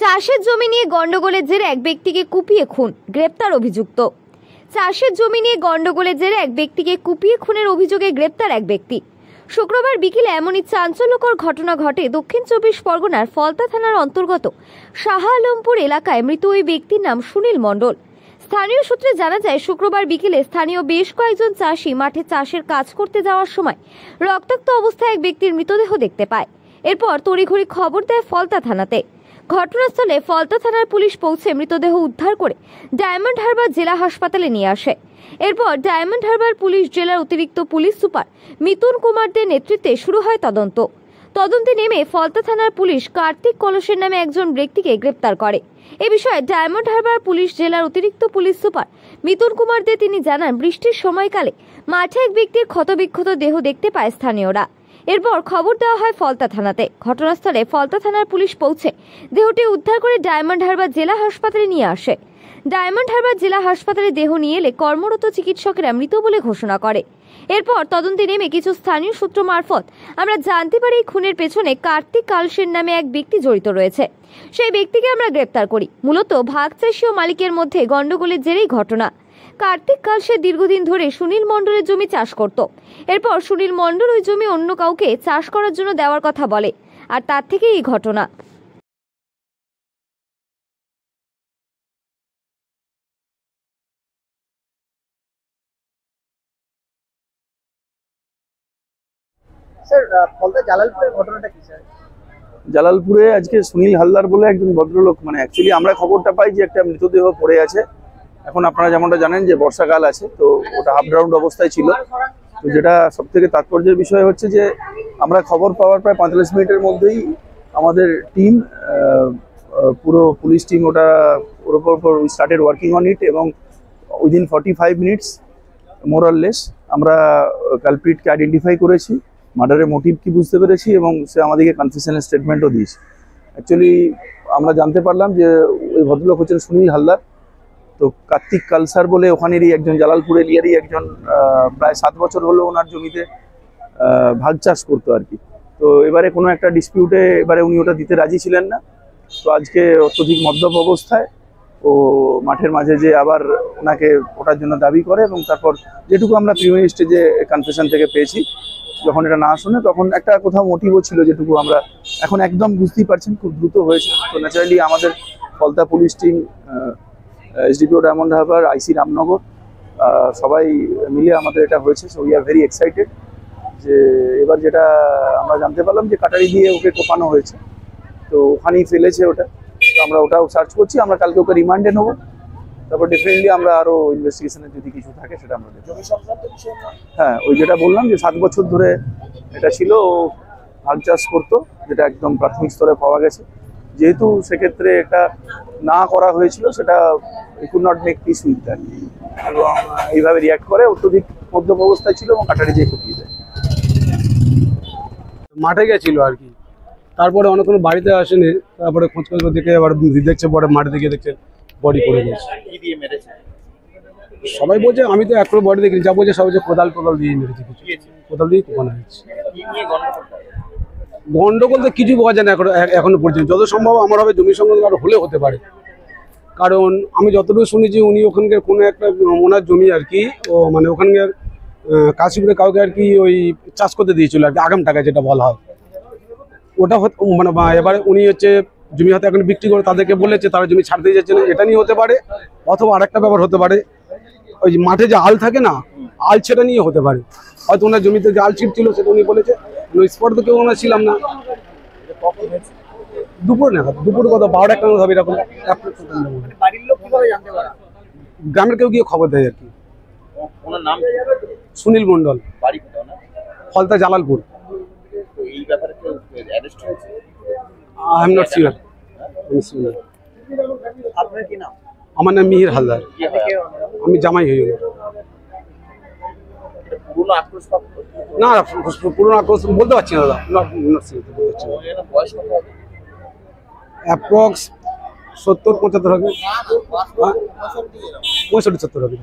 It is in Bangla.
চাষের জমি নিয়ে গন্ডগোলের জেরে এক ব্যক্তিকে কুপিয়ে খুন, গ্রেপ্তার অভিযুক্ত। চাষের জমি নিয়ে গন্ডগোলের জেরে এক ব্যক্তিকে কুপিয়ে খুনের অভিযোগে গ্রেপ্তার এক ব্যক্তি। শুক্রবার বিকেলে এমনই চাঞ্চল্যকর ঘটনা ঘটে দক্ষিণ 24 পরগনার ফলতা থানার অন্তর্গত শাহ আলমপুর এলাকায়। মৃত ওই ব্যক্তির নাম সুনীল মণ্ডল। স্থানীয় সূত্রে জানা যায়, শুক্রবার বিকেলে স্থানীয় বেশ কয়েকজন চাষি মাঠে চাষের কাজ করতে যাওয়ার সময় রক্তাক্ত অবস্থায় এক ব্যক্তির মৃতদেহ দেখতে পায়। এরপর তড়িঘড়ি খবর দেয় ফলতা থানাতে। ঘটনাস্থলে ফলতা থানার পুলিশ পৌঁছে মৃতদেহ উদ্ধার করে ডায়মন্ড হারবার জেলা হাসপাতালে নিয়ে আসে। এরপর ডায়মন্ড হারবার পুলিশ জেলার অতিরিক্ত পুলিশ সুপার মিতুন কুমার দের নেতৃত্বে শুরু হয় তদন্তে নেমে ফলতা থানার পুলিশ কার্তিক কলসের নামে একজন ব্যক্তিকে গ্রেপ্তার করে। এ বিষয়ে ডায়মন্ড হারবার পুলিশ জেলার অতিরিক্ত পুলিশ সুপার মিতুন কুমার দে তিনি জানান, বৃষ্টির সময়কালে মাঠে এক ব্যক্তির ক্ষতবিক্ষত দেহ দেখতে পায় স্থানীয়রা। এরপর খবর দেওয়া হয় ফলতা থানাতে। ঘটনাস্থলে ফলতা থানার পুলিশ পৌঁছে দেহটি উদ্ধার করে ডায়মন্ড হারবার জেলা হাসপাতালে নিয়ে আসে। ডায়মন্ড হারবার জেলা হাসপাতালে দেহ নিয়ে এলে কর্মরত চিকিৎসকেরা মৃত বলে ঘোষণা করে। এরপর তদন্তে নেমে কিছু স্থানীয় সূত্র মারফত আমরা জানতে পারি খুনের পেছনে কার্তিক কালসের নামে এক ব্যক্তি জড়িত রয়েছে। সেই ব্যক্তিকে আমরা গ্রেপ্তার করি। মূলত ভাগ চাষি ও মালিকের মধ্যে গন্ডগোলের জেরেই ঘটনা। কার্তিক কালসে দীর্ঘদিন ধরে সুনীল মণ্ডলের জমি চাষ করত। এরপর সুনীল মণ্ডল ওই জমি অন্য কাউকে চাষ করার জন্য দেওয়ার কথা বলে, আর তার থেকেই এই ঘটনা। স্যার, ফলতা জালালপুরের ঘটনাটা কি স্যার? জালালপুরে আজকে সুনীল হালদার বলে একজন ভদ্রলোক, মানে অ্যাকচুয়ালি আমরা খবরটা পাই যে একটা মৃতদেহ পড়ে আছে। এখন আপনারা যেমনটা জানেন যে বর্ষাকাল আছে, তো ওটা হাফ গ্রাউন্ড অবস্থায় ছিল। তো যেটা সব থেকে তাৎপর্যের বিষয় হচ্ছে যে আমরা খবর পাওয়ার প্রায় 45 মিনিটের মধ্যেই আমাদের টিম, পুরো পুলিশ টিম, ওটা ওর উপর স্টার্টেড ওয়ার্কিং অন ইট, এবং উইদিন 45 মিনিটস মোরাললেস আমরা কালপ্রিটকে আইডেন্টিফাই করেছি, মার্ডারের মোটিভ কি বুঝতে পেরেছি, এবং সে আমাদেরকে কনফেশনের স্টেটমেন্টও দিয়েছে। অ্যাকচুয়ালি আমরা জানতে পারলাম যে ওই ভদ্রলোক হচ্ছেন সুনীল হালদার। তো কার্তিক কালসার বলে ওখানেরই একজন, জালালপুর এরিয়ারই একজন, প্রায় 7 বছর হলো ওনার জমিতে ভাগ চাষ করতো আর কি। তো এবারে কোনো একটা ডিসপিউটে এবারে উনি ওটা দিতে রাজি ছিলেন না। তো আজকে অত্যধিক মদ্যপ অবস্থায় ও মাঠের মাঝে যে আবার ওনাকে ওটার জন্য দাবি করে, এবং তারপর যেটুকু আমরা প্রিমিয়ারি স্টেজে কনফেশন থেকে পেয়েছি, যখন এটা না শুনে তখন একটা কোথাও মোটিভও ছিল, যেটুকু আমরা এখন একদম বুঝতেই পারছেন খুব দ্রুত হয়েছে। তো ন্যাচারালি আমাদের Falta police team, SDPO diamond Harbour, আইসি রামনগর, সবাই মিলে আমাদের এটা হয়েছে। So we are very excited যে এবার যেটা আমরা জানতে পারলাম যে কাটারি দিয়ে ওকে কোপানো হয়েছে, তো ওখানেই ফেলেছে ওটা। তো আমরা ওটাও সার্চ করছি। আমরা কালকে ওকে রিমান্ডে নেবো, তারপর ডেফিনেটলি আমরা আরও ইনভেস্টিগেশনের যদি কিছু থাকে সেটা আমরা দেখব। হ্যাঁ, ওই যেটা বললাম যে 7 বছর ধরে এটা ছিল, ও ভাগ চাষ করতো, যেটা একদম প্রাথমিক স্তরে পাওয়া গেছে। যেহেতু সেক্ষেত্রে এটা না করা হয়েছিল, সেটা could not make piece with that, এবং এইভাবে রিয়াক্ট করে অত্যধিক মধ্যম অবস্থায় ছিল এবং কাটারি দিয়ে কুপিয়ে দেয়। মাঠে গেছিল আর কি, তারপরে অনেকক্ষণ বাড়িতে আসেনি, তারপরে খোঁজ দেখে আবার দেখছে, পরে মাঠে দেখে দেখছে বডি পড়ে গেছে। সবাই বলছে, আমি তো এখনো বডি দেখিনি, যা বলছে সবাই যে কোদাল দিয়ে মেরেছে, কোদাল দিয়ে কোপানো হয়েছে। গন্ডগোল তো কিছু বোঝা যায় না এখনো পর্যন্ত। যত সম্ভব আমার হবে জমি সংক্রান্ত আরো হলে হতে পারে, কারণ আমি যতটুকু শুনেছি উনি ওখানকার কোনো একটা ওনার জমি আর কি, ও মানে ওখানকার কাশিপুরে কাউকে আর কি ওই চাষ করতে দিয়েছিল আর কি, আগাম টাকা যেটা বলা হয় ওটা, মানে এবারে উনি হচ্ছে জমি হাতে এখন বিক্রি করে তাদেরকে বলেছে, তারা জমি ছাড়তে যাচ্ছে না, এটা নিয়ে হতে পারে। অথবা আরেকটা ব্যাপার হতে পারে, ওই মাঠে যে আল থাকে না, আল সেটা নিয়ে হতে পারে। হয়তো ওনার জমিতে যে আল ছিটছিল সেটা উনি বলেছে, স্পট তো কেউ ওনার ছিলাম না। দুপুর নাগাদ, দুপুর কত 12-1 নাগাদ হবে এরকম। গ্রামের কেউ গিয়ে খবর দেয় আর কি। Sunil Mondal, Falta Jalalpur. I am not sure. আমার নাম মিহির হালদার, আমি জামাই হয়ে গেল। না, পুরোনো আক্রোশ বলতে পারছি না দাদা, অ্যাপ্রক্স 70-75 হবে, 65-70 হবে।